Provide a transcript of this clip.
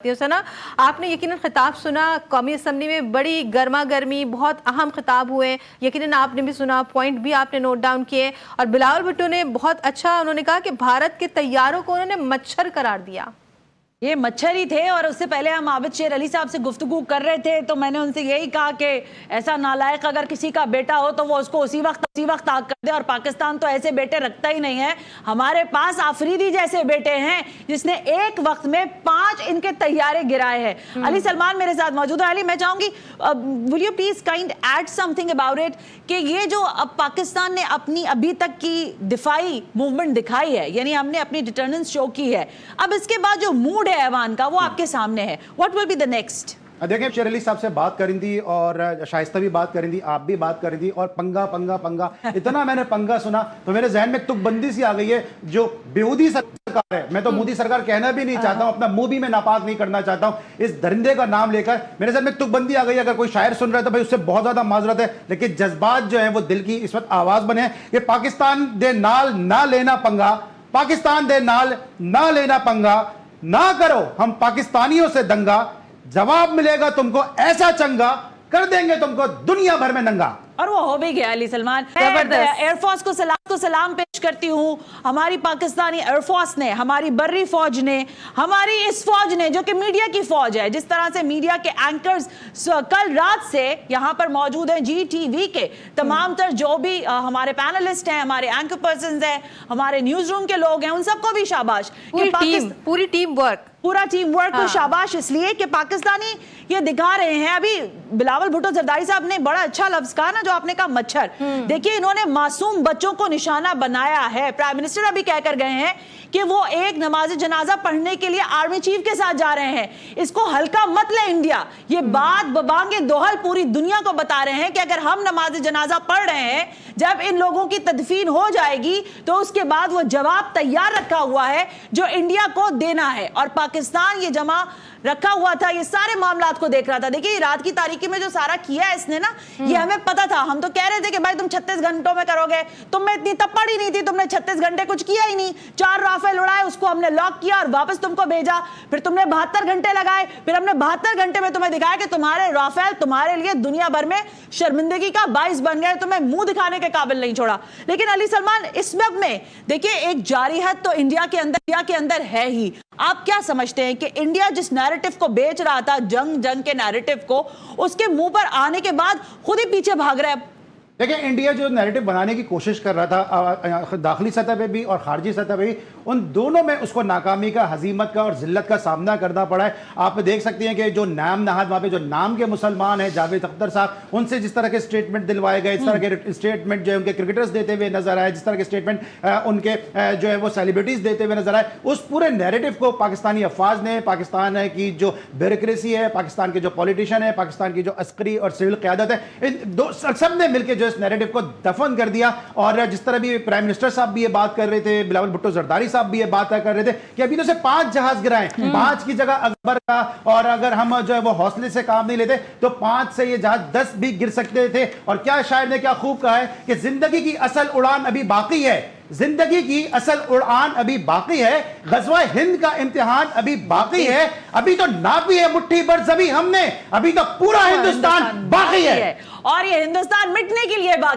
सना, आपने यकीनन खिताब सुना कौमी असम्बली में, बड़ी गर्मा गर्मी, बहुत अहम खिताब हुए, यकीनन आपने भी सुना, पॉइंट भी आपने नोट डाउन किए। और बिलावल भुट्टो ने बहुत अच्छा उन्होंने कहा कि भारत के तैयारों को उन्होंने मच्छर करार दिया। ये मच्छर ही थे। और उससे पहले हम आबिद शेर अली साहब से गुफ्तगू कर रहे थे तो मैंने उनसे यही कहा कि ऐसा नालायक अगर किसी का बेटा हो तो वो उसको उसी वक्त आग कर दे, और पाकिस्तान तो ऐसे बेटे रखता ही नहीं है। हमारे पास आफरीदी जैसे बेटे हैं जिसने एक वक्त में 5 इनके तैयारे गिराए हैं। अली सलमान मेरे साथ मौजूद है। अली, मैं चाहूंगी will you please kind add something about it कि ये जो अब पाकिस्तान ने अपनी अभी तक की दिफाई मूवमेंट दिखाई है, यानी हमने अपनी डिटर्नेंस शो की है, अब इसके बाद जो मूड ऐवान का वो आपके सामने है, what will be the next? देखिए, शेर अली साहब से बात करी थी और शाइस्ता भी बात करी थी, आप भी बात करी थी, और पंगा पंगा पंगा इतना मैंने पंगा सुना तो मेरे जहन में तुकबंदी सी आ गई है। जो बेहूदी सरकार है, मैं तो मोदी सरकार कहना भी नहीं चाहता हूं, अपना मुंह भी मैं नापाक नहीं करना चाहता हूं इस दरिंदे का नाम लेकर। मेरे जहन में तुकबंदी आ गई। अगर कोई शायर सुन रहा है तो भाई उससे बहुत ज्यादा माजरत है, लेकिन जज्बात जो है वो दिल की इस वक्त आवाज बने हैं कि पाकिस्तान दे नाल ना लेना पंगा, पाकिस्तान दे नाल ना लेना पंगा, ना करो हम पाकिस्तानियों से दंगा, जवाब मिलेगा तुमको ऐसा चंगा, कर देंगे तुमको दुनिया भर में नंगा। और वो हो भी गया। अली सलमान, एयरफोर्स को सलाम पेश करती हूँ। हमारी पाकिस्तानी एयरफोर्स ने, हमारी बर्री फौज ने, हमारी इस फौज ने जो कि मीडिया की फौज है, जिस तरह से मीडिया के एंकर्स कल रात से यहाँ पर मौजूद हैं, GTV के तमाम तर जो भी हमारे पैनलिस्ट हैं, हमारे एंकर पर्सन्स हैं, हमारे न्यूज रूम के लोग हैं, उन सबको भी शाबाश। पूरी टीम वर्क, पूरा टीम वर्क को शाबाश, इसलिए कि पाकिस्तानी ये दिखा रहे हैं। अभी बिलावल भुट्टो जरदारी साहब ने बड़ा अच्छा लफ्ज कहा ना, जो आपने कहा मच्छर। देखिए, इन्होंने मासूम बच्चों को निशाना बनाया है। प्राइम मिनिस्टर अभी कहकर गए हैं कि वो एक नमाज जनाजा पढ़ने के लिए आर्मी चीफ के साथ जा रहे हैं। इसको हल्का मत ले इंडिया। ये बात बबांगे दोहल पूरी दुनिया को बता रहे हैं कि अगर हम नमाज जनाजा पढ़ रहे हैं, जब इन लोगों की तदफीन हो जाएगी तो उसके बाद वो जवाब तैयार रखा हुआ है जो इंडिया को देना है। और पाकिस्तान ये जमा रखा हुआ था, ये सारे मामलात को देख रहा था। देखिए, रात की तारीकी में जो सारा किया है इसने ना, ये हमें पता था। हम तो कह रहे थे कि भाई तुम 36 घंटों में करोगे, तुम में इतनी तपड़ ही नहीं थी, तुमने 36 घंटे कुछ किया ही नहीं। 4 राफेल उड़ाए, उसको हमने लॉक किया और वापस तुमको भेजा। फिर तुमने 72 घंटे लगाए, फिर हमने 72 घंटे में तुम्हें दिखाया कि तुम्हारे राफेल तुम्हारे लिए दुनिया भर में शर्मिंदगी का बाइस बन गए, तुम्हें मुंह दिखाने के काबिल नहीं छोड़ा। लेकिन अली सलमान, इस वक्त में देखिए एक जारिहत तो इंडिया के अंदर है ही। आप क्या समझते हैं कि इंडिया जिस नैरेटिव को बेच रहा था, जंग के नैरेटिव को, उसके मुंह पर आने के बाद खुद ही पीछे भाग रहा है? देखिए, इंडिया जो नैरेटिव बनाने की कोशिश कर रहा था दाखिली सतह पे भी और खारजी सतह पे भी, उन दोनों में उसको नाकामी का, हजीमत का और जिल्लत का सामना करना पड़ा है। आप देख सकती हैं कि जो नाम नहाद वहाँ पे जो नाम के मुसलमान हैं, जावेद अख्तर साहब, उनसे जिस तरह के स्टेटमेंट दिलवाए गए, इस तरह के स्टेटमेंट जो है उनके क्रिकेटर्स देते हुए नजर आए, जिस तरह के स्टेटमेंट उनके जो है वो सेलिब्रिटीज देते हुए नजर आए, उस पूरे नैरेटिव को पाकिस्तानी अफवाज ने, पाकिस्तान की जो ब्यूरोक्रेसी है, पाकिस्तान के जो पॉलिटिशियन है, पाकिस्तान की जो अस्करी और सिविल क़यादत है, इन दो सब ने मिलकर जो इस नैरेटिव को दफन कर दिया। और जिस तरह भी प्राइम मिनिस्टर साहब भी ये बात कर रहे थे, बिलावल भुट्टो जरदारी साहब भी ये बात कर रहे थे कि अभी तो से 5 जहाज गिराए, 5 की जगह अकबर का, और अगर हम जो है वो हौसले से काम नहीं लेते तो 5 से ये जहाज 10 भी गिर सकते थे। और क्या शायर ने क्या खूब कहा है कि जिंदगी की असल उड़ान अभी बाकी है, जिंदगी की असल उड़ान अभी बाकी है, गज़वा हिंद का इम्तिहान अभी बाकी है, अभी तो नापी है मुट्ठी भर ज़मीं हमने, अभी तो पूरा हिंदुस्तान बाकी है, और ये हिंदुस्तान मिटने के लिए बाकी